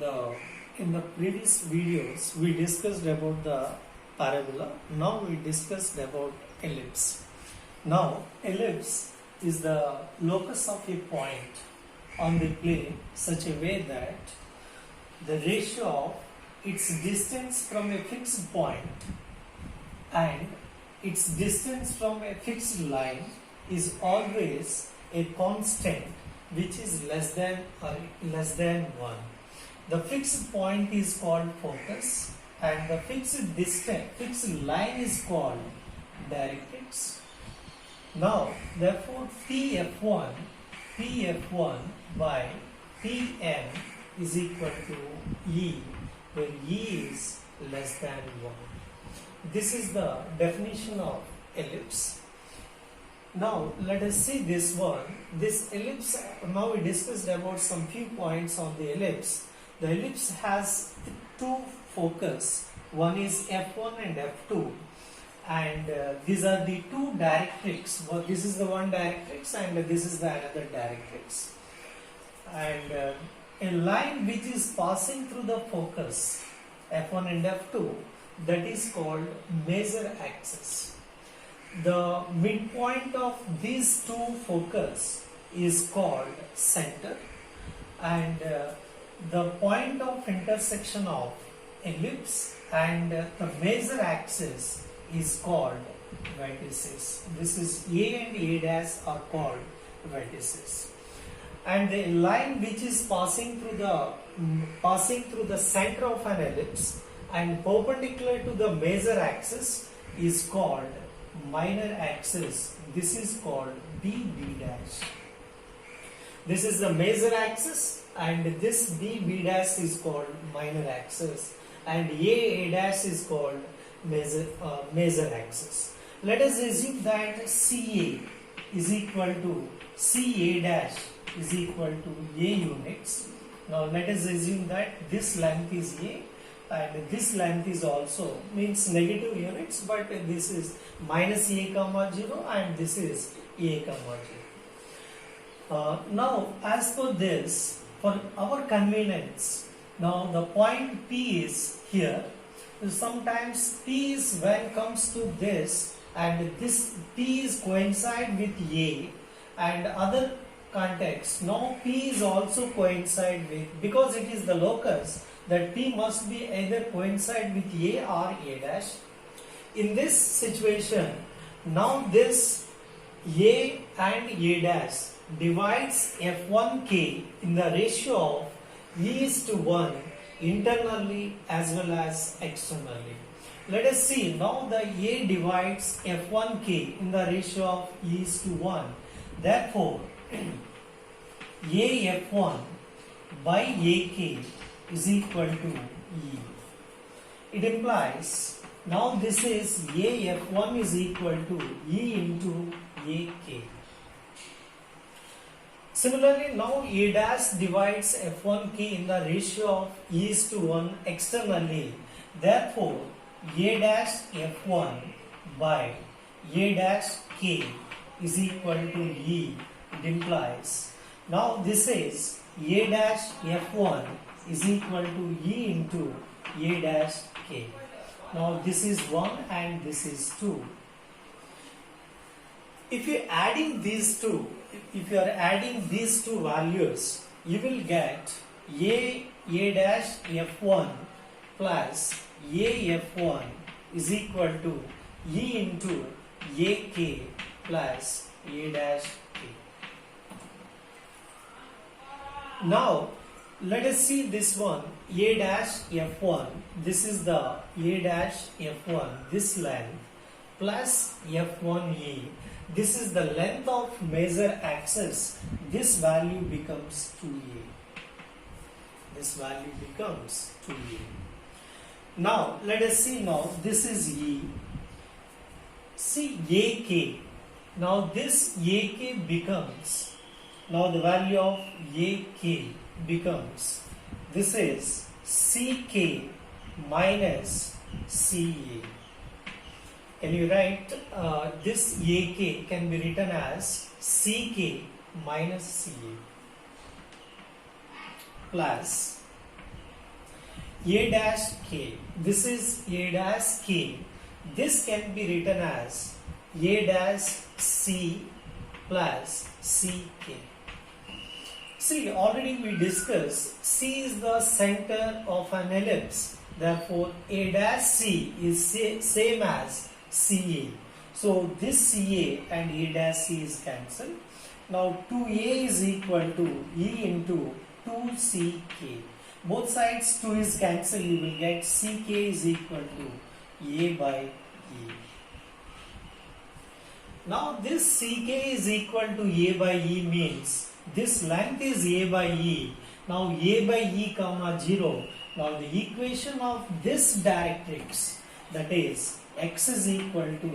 the in the previous videos we discussed about the parabola. Now we discussed about ellipse. Now ellipse is the locus of a point on the plane such a way that the ratio of its distance from a fixed point and its distance from a fixed line is always a constant which is less than 1. The fixed point is called focus and the fixed line is called directrix. Now therefore Pf1 by Pn is equal to E, where E is less than 1. This is the definition of ellipse. Now let us see this one. This ellipse, now we discussed about some few points on the ellipse. The ellipse has two focus. One is F1 and F2, and these are the two directrix. Well, this is the one directrix and this is the another directrix. And a line which is passing through the focus F1 and F2, that is called major axis. The midpoint of these two focus is called center, and the point of intersection of ellipse and the major axis is called vertices. This is A and A dash are called vertices. And the line which is passing through the center of an ellipse and perpendicular to the major axis is called minor axis. This is called B dash. This is the major axis and this B dash is called minor axis, and A dash is called major axis. Let us assume that CA is equal to CA dash is equal to A units. Now let us assume that this length is A and this length is also means negative units, but this is minus A comma 0 and this is A comma 0. Now as for this, for our convenience, now the point P is here. Sometimes P is when comes to this, and this P is coincide with A, and other context now P is also coincide with, because it is the locus, that P must be either coincide with A or A dash. In this situation, now this A and A dash divides F1K in the ratio of E is to 1 internally as well as externally. Let us see, now the A divides F1K in the ratio of E is to 1. Therefore, AF1 by AK is equal to E. It implies, now this is AF1 is equal to E into AK. Similarly, now A dash divides F1K in the ratio of E is to 1 externally. Therefore, A dash F1 by A dash K is equal to E. It implies, now this is A dash F1 is equal to E into A dash K. Now this is 1 and this is 2. If you are adding these two values, you will get A dash F1 plus A F1 is equal to E into AK plus A dash K. Now let us see this one, A dash F1. This is the A dash F1, this length, plus F1A. This is the length of major axis. This value becomes 2A. This value becomes 2A. Now let us see, now this is E. See AK. Now this AK becomes, now the value of AK becomes, this is CK minus CA. Can you write this AK can be written as CK minus CA plus a dash k. This is a dash k. This can be written as a dash c plus ck. See, already we discussed C is the center of an ellipse. Therefore, A dash C is same as CA. So, this CA and A dash C is cancelled. Now, 2A is equal to E into 2CK. Both sides 2 is cancelled. You will get CK is equal to A by E. Now, this CK is equal to A by E means this length is A by E. Now A by E comma 0. Now the equation of this directrix, that is x is equal to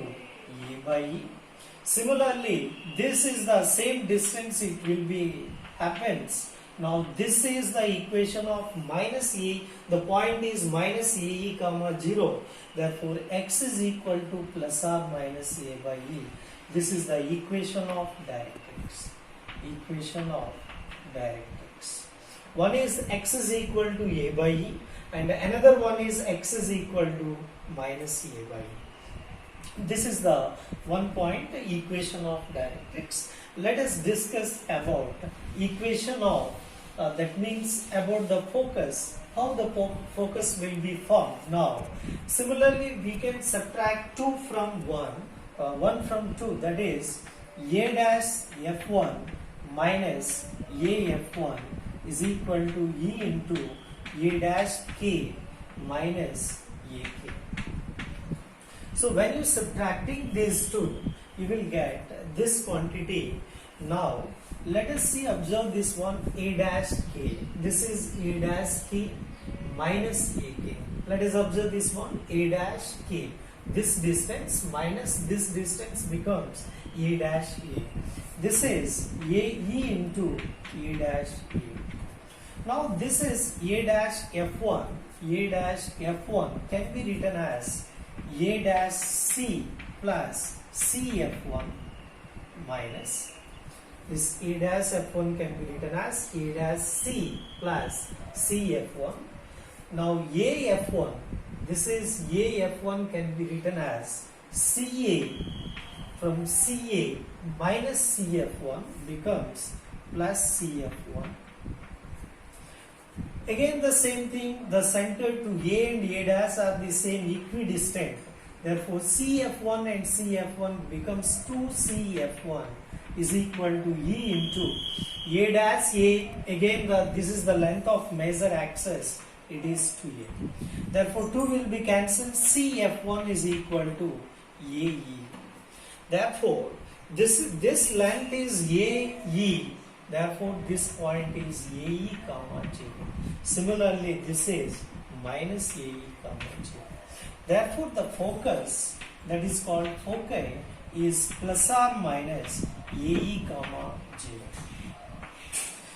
A by E. Similarly, this is the same distance it will be happens. Now this is the equation of minus A. The point is minus AE comma 0. Therefore x is equal to plus or minus A by E. This is the equation of directrix. Equation of directrix. One is x is equal to A by E and another one is x is equal to minus A by E. This is the one point equation of directrix. Let us discuss about equation of that means about the focus, how the focus will be formed. Now similarly we can subtract 2 from 1, 1 from 2, that is A dash f1 minus A f1 is equal to E into A dash k minus AK. So when you subtracting these two, you will get this quantity. Now let us see, observe this one, A dash k. This is A dash k minus AK. Let us observe this one, A dash k. This distance minus this distance becomes A dash A. This is E into A dash A. Now this is A dash F1. A dash F1 can be written as A dash C plus CF1 minus this A dash F1 can be written as A dash C plus CF1. Now AF1, this is AF1 can be written as CA from CA minus CF1 becomes plus CF1. Again the same thing, the center to A and A dash are the same equidistant. Therefore CF1 and CF1 becomes 2CF1 is equal to E into A dash A. Again this is the length of major axis, it is 2A. Therefore 2 will be cancelled, CF1 is equal to AE. Therefore this length is AE. Therefore this point is AE comma 0. Similarly this is minus AE comma 0. Therefore the focus that is called foci is plus or minus AE comma 0.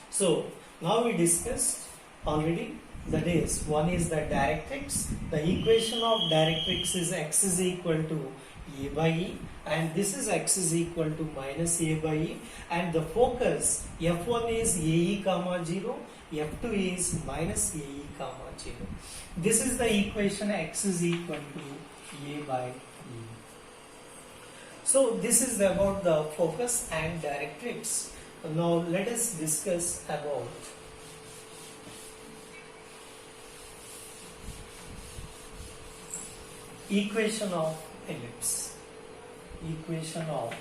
So now we discussed already, that is one is the directrix. The equation of directrix is x is equal to A by E and this is x is equal to minus A by E, and the focus F1 is AE comma 0, F2 is minus AE comma 0. This is the equation x is equal to A by E. So this is about the focus and directrix. Now let us discuss about equation of ellipse. Equation of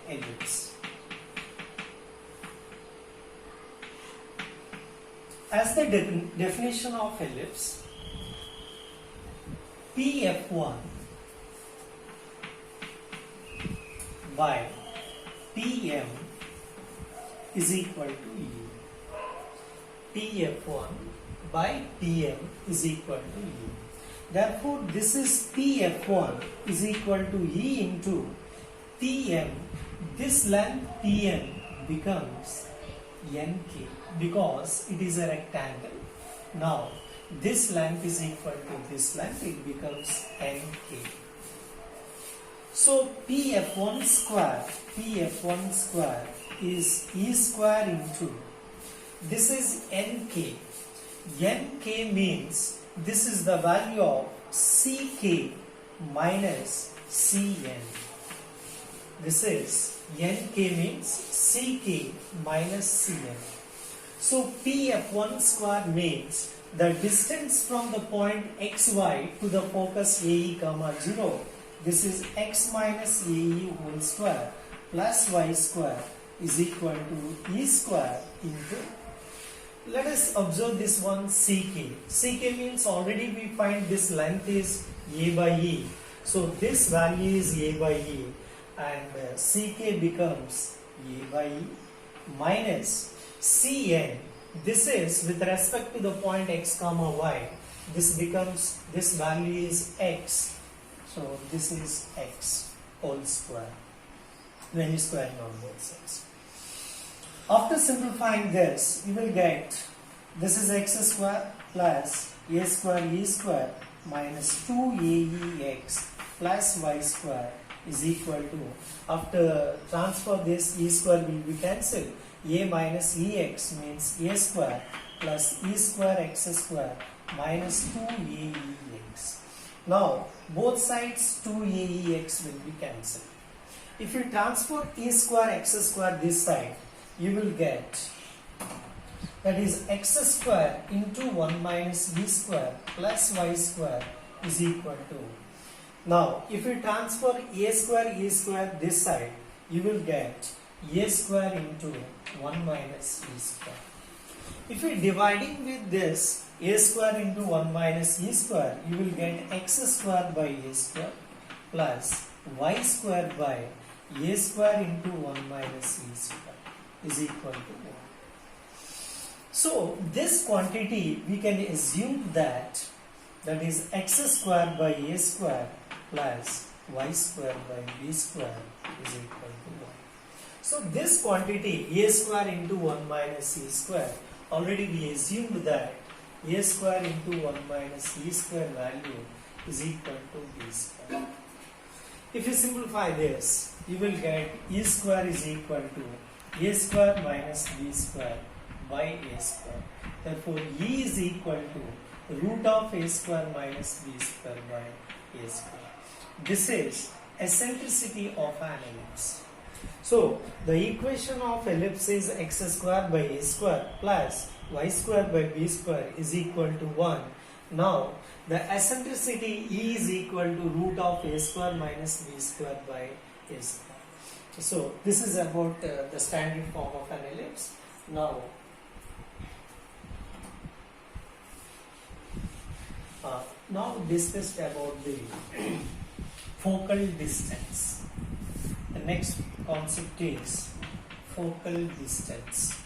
ellipse. As the definition of ellipse, PF1 by PM is equal to U. PF1 by PM is equal to U. Therefore, this is PF1 is equal to E into PM. This length PM becomes NK because it is a rectangle. Now, this length is equal to this length, it becomes NK. So, PF1 square is E square into, this is NK. nk means this is the value of ck minus cn. This is nk means ck minus cn. So pf1 square means the distance from the point xy to the focus AE comma 0. This is x minus AE whole square plus y square is equal to E square into, let us observe this one ck. Ck means already we find this length is A by E. So this value is A by E and ck becomes A by E minus Cn. This is with respect to the point x comma y. This becomes, this value is x. So this is x whole square when you square on both sides. After simplifying this, you will get this is x square plus a square e square minus 2aex plus y square is equal to, after transfer this e square will be cancelled. A minus ex means a square plus e square x square minus 2aex. Now both sides 2aex will be cancelled. If you transfer e square x square this side, you will get, that is x square into 1 minus b square plus y square is equal to. Now if you transfer a square e square this side, you will get a square into 1 minus b square. If you are dividing with this a square into 1 minus e square, you will get x square by a square plus y square by a square into 1 minus e square is equal to 1. So this quantity we can assume that is x square by a square plus y square by b square is equal to 1. So this quantity a square into 1 minus e square, already we assumed that a square into 1 minus e square value is equal to b square. If you simplify this, you will get e square is equal to a square minus b square by a square. Therefore, e is equal to root of a square minus b square by a square. This is eccentricity of an ellipse. So, the equation of ellipse is x square by a square plus y square by b square is equal to 1. Now, the eccentricity E is equal to root of a square minus b square by a square. So, this is about the standard form of an ellipse. Now discussed about the focal distance. The next concept is focal distance.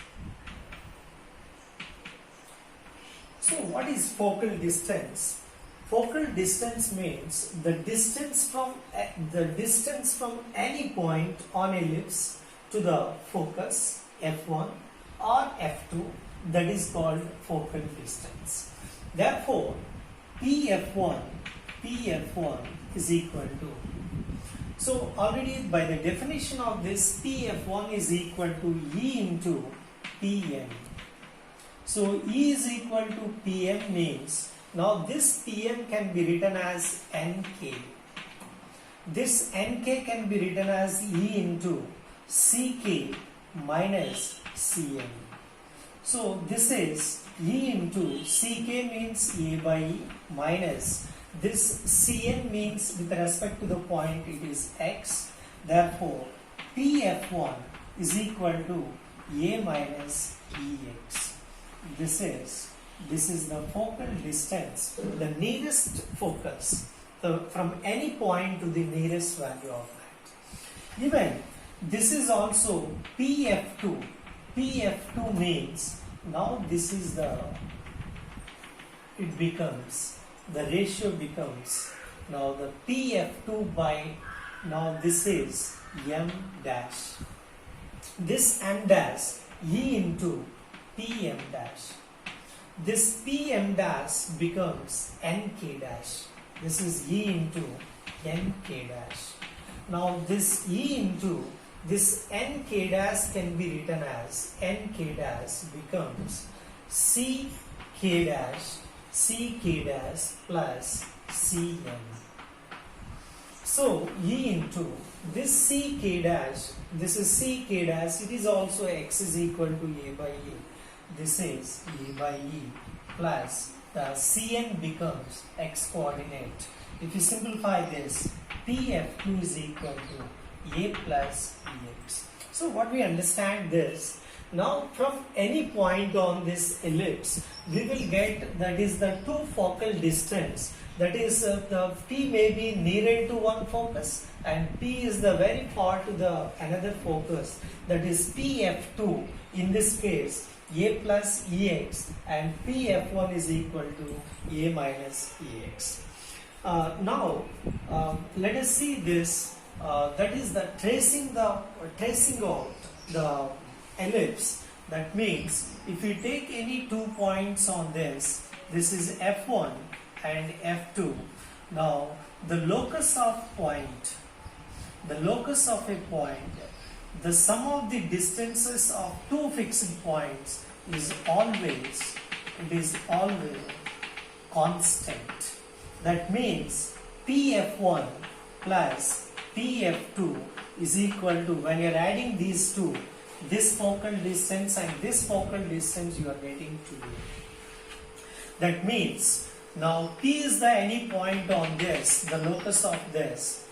So what is focal distance? Focal distance means the distance from any point on ellipse to the focus f1 or f2, that is called focal distance. Therefore, Pf1 is equal to, so already by the definition of this, Pf1 is equal to E into Pm. So E is equal to Pm means, now this Pm can be written as Nk. This Nk can be written as E into Ck minus Cm. So this is E into Ck means A by E minus this Cn means with respect to the point it is x. Therefore, Pf1 is equal to A minus Ex. This is the focal distance, the nearest focus from any point to the nearest value of that. Even this is also Pf2. Pf2 means, now this is the ratio becomes now the Pf2 by, now this is m dash. This m dash E into Pm dash. This Pm dash becomes Nk dash. This is E into Nk dash. Now this E into this Nk dash can be written as Nk dash becomes Ck k dash ck dash plus cn. So E into this ck dash, this is ck dash, it is also x is equal to a by e. This is a by e plus the cn becomes x coordinate. If you simplify this, pf2 is equal to a plus ex. So what we understand this, now from any point on this ellipse, we will get that is the two focal distance. That is the P may be nearer to one focus and P is the very far to the another focus. That is PF2 in this case A plus EX and PF1 is equal to A minus EX. Now let us see this. That is the tracing out the ellipse. That means if you take any 2 points on this, this is F1 and F2. Now the locus of a point, the sum of the distances of two fixed points is always constant. That means PF1 plus PF2 is equal to, when you are adding these two, this focal distance and this focal distance, you are getting 2. That means now P is the any point on this, the locus of this.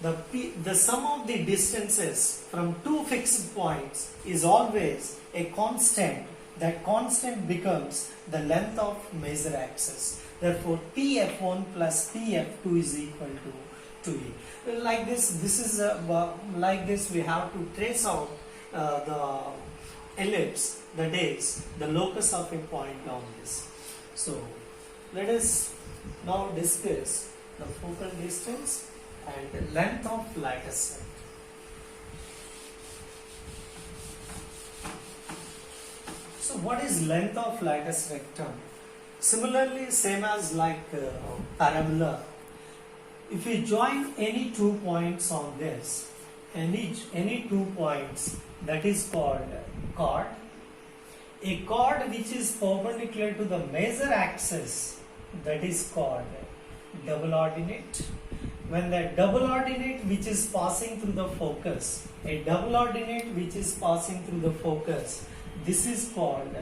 The sum of the distances from two fixed points is always a constant. That constant becomes the length of major axis. Therefore, PF1 plus PF2 is equal to 2E. Like this is like this we have to trace out the ellipse, that is the locus of a point on this. So let us now discuss the focal distance and length of lattice vector. So what is length of lattice vector? Similarly, same as like parabola. If we join any 2 points on this, any 2 points, that is called chord. A chord which is perpendicular to the major axis, that is called double ordinate. When the double ordinate which is passing through the focus, a double ordinate which is passing through the focus, this is called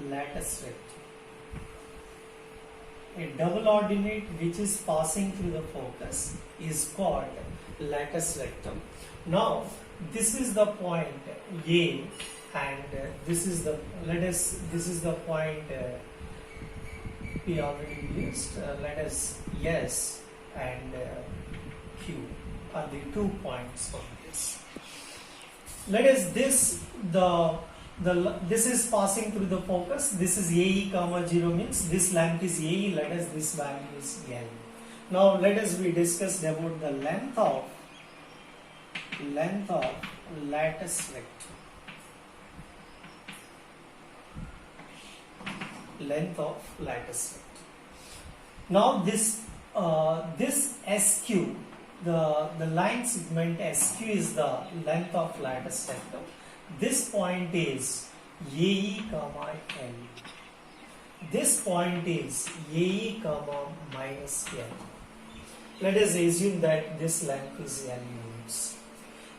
lattice vector. A double ordinate which is passing through the focus is called lattice vector. Now this is the point A and this is the point we already used. Let us S and Q are the 2 points on this. Let us this is passing through the focus. This is AE comma 0 means this length is AE. Let us this value is L. Now let us we discussed about the length of lattice vector. Length of lattice vector. Now this SQ, the line segment SQ is the length of lattice vector. This point is AE comma L. This point is AE comma minus L. Let us assume that this length is L units.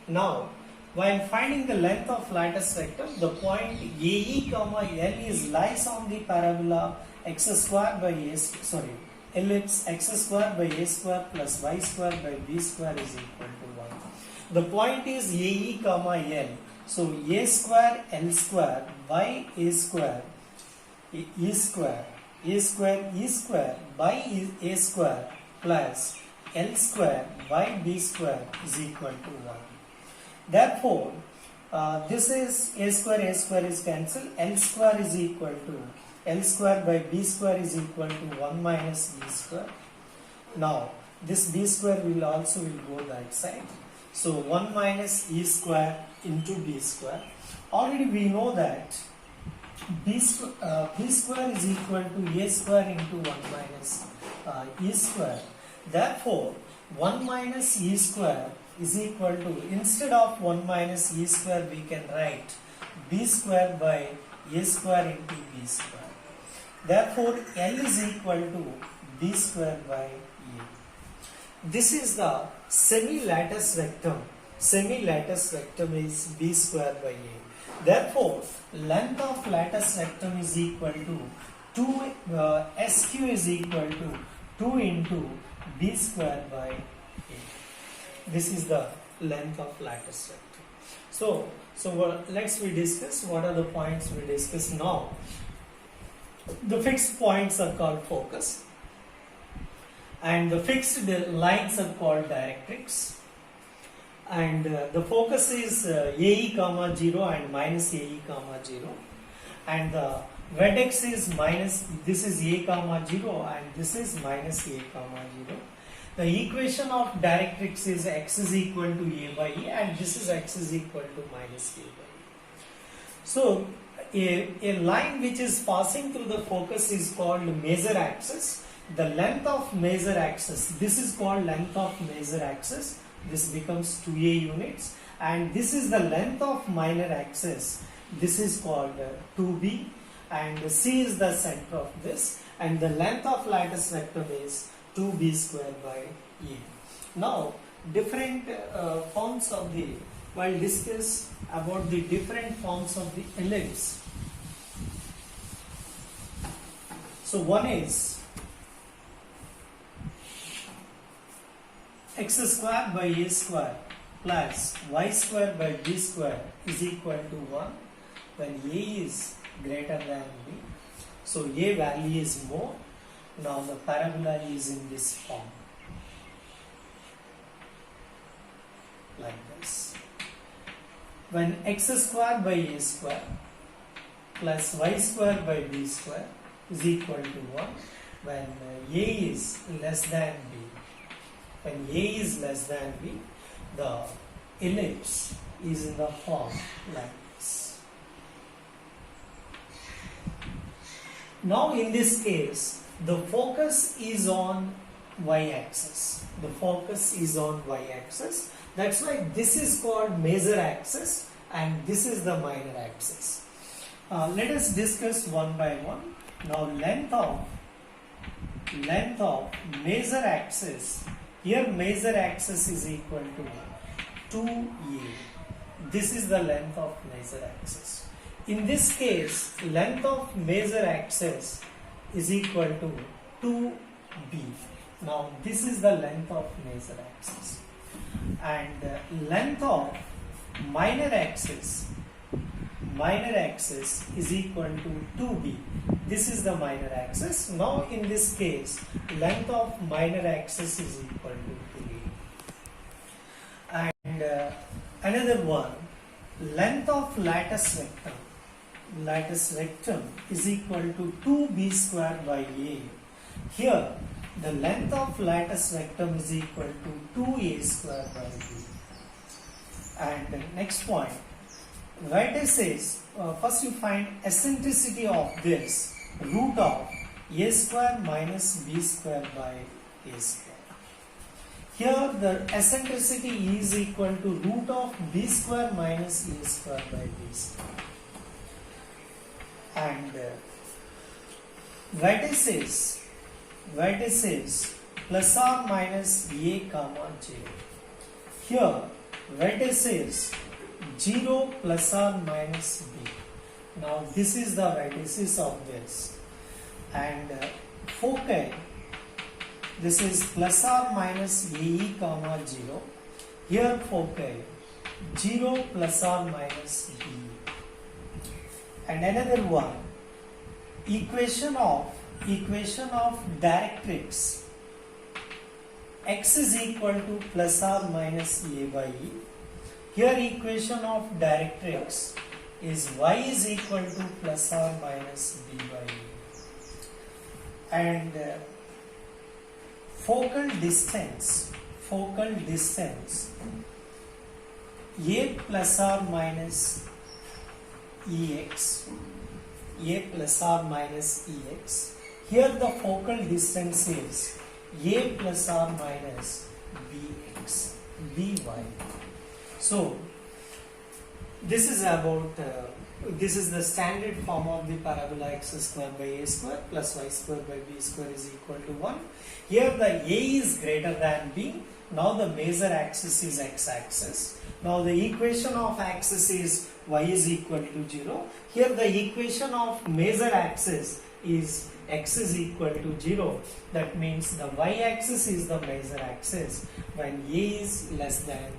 Now, while finding the length of lattice vector, the point AE comma L is lies on the parabola x square by ellipse x square by a square plus y square by b square is equal to 1. The point is AE comma L. So a square L square by a square E square by a square plus L square by b square is equal to 1. Therefore, this is a square is cancelled. L square is equal to L square by b square is equal to 1 minus b square. Now this b square will go that side. So 1 minus e square into b square. Already we know that b square is equal to a square into 1 minus e square. Therefore 1 minus e square is equal to, instead of 1 minus e square we can write b square by a square into b square. Therefore, L is equal to B square by A. This is the semi-lattice vector. Semi-lattice vector is B square by A. Therefore, length of lattice vector is equal to 2, SQ is equal to 2 into B square by A. This is the length of lattice vector. So let's we discuss what are the points we discuss now. The fixed points are called focus, and the fixed lines are called directrix, and the focus is AE comma 0 and minus AE comma 0, and the vertex is minus, this is A comma 0 and this is minus A comma 0. The equation of directrix is x is equal to A by E, and this is x is equal to minus A by E. So a line which is passing through the focus is called major axis. The length of major axis, this is called length of major axis. This becomes 2A units, and this is the length of minor axis. This is called 2B, and C is the center of this, and the length of lattice vector is 2B square by E. Now, different forms of the, while discuss about the different forms of the ellipse. So one is x square by A square plus y square by B square is equal to 1 when A is greater than B. So A value is more. Now the parabola is in this form, like this. When x square by A square plus y square by B square is equal to 1 when A is less than B. When A is less than B, the ellipse is in the form like this. Now in this case, the focus is on y-axis. The focus is on y-axis. That's why this is called major axis and this is the minor axis. Let us discuss one by one. Now length of major axis. Here major axis is equal to 2A. This is the length of major axis. In this case, length of major axis is equal to 2B. Now this is the length of major axis. And length of minor axis is equal to 2B. This is the minor axis. Now in this case, length of minor axis is equal to 2A. And another one, length of lattice vector is equal to 2B square by A. Here the length of lattice vector is equal to 2A square by B. And next point, vertices, first you find eccentricity of this, root of A square minus B square by A square. Here the eccentricity is equal to root of B square minus A square by B square. And vertices plus or minus A comma 0. Here vertices 0 plus or minus B. Now this is the vertices of this. And foci, this is plus or minus AE comma 0. Here foci 0 plus or minus B. And another one, equation of directrix, x is equal to plus or minus A by E. Here equation of directrix is y is equal to plus or minus B by E. And focal distance A plus or minus EX, A plus or minus EX. Here the focal distance is A plus or minus BY. So this is about this is the standard form of the parabola x square by a square plus y square by b square is equal to 1. Here the a is greater than b. Now the major axis is x-axis. Now the equation of axis is y is equal to 0. Here the equation of major axis is x is equal to 0. That means the y-axis is the major axis when a is less than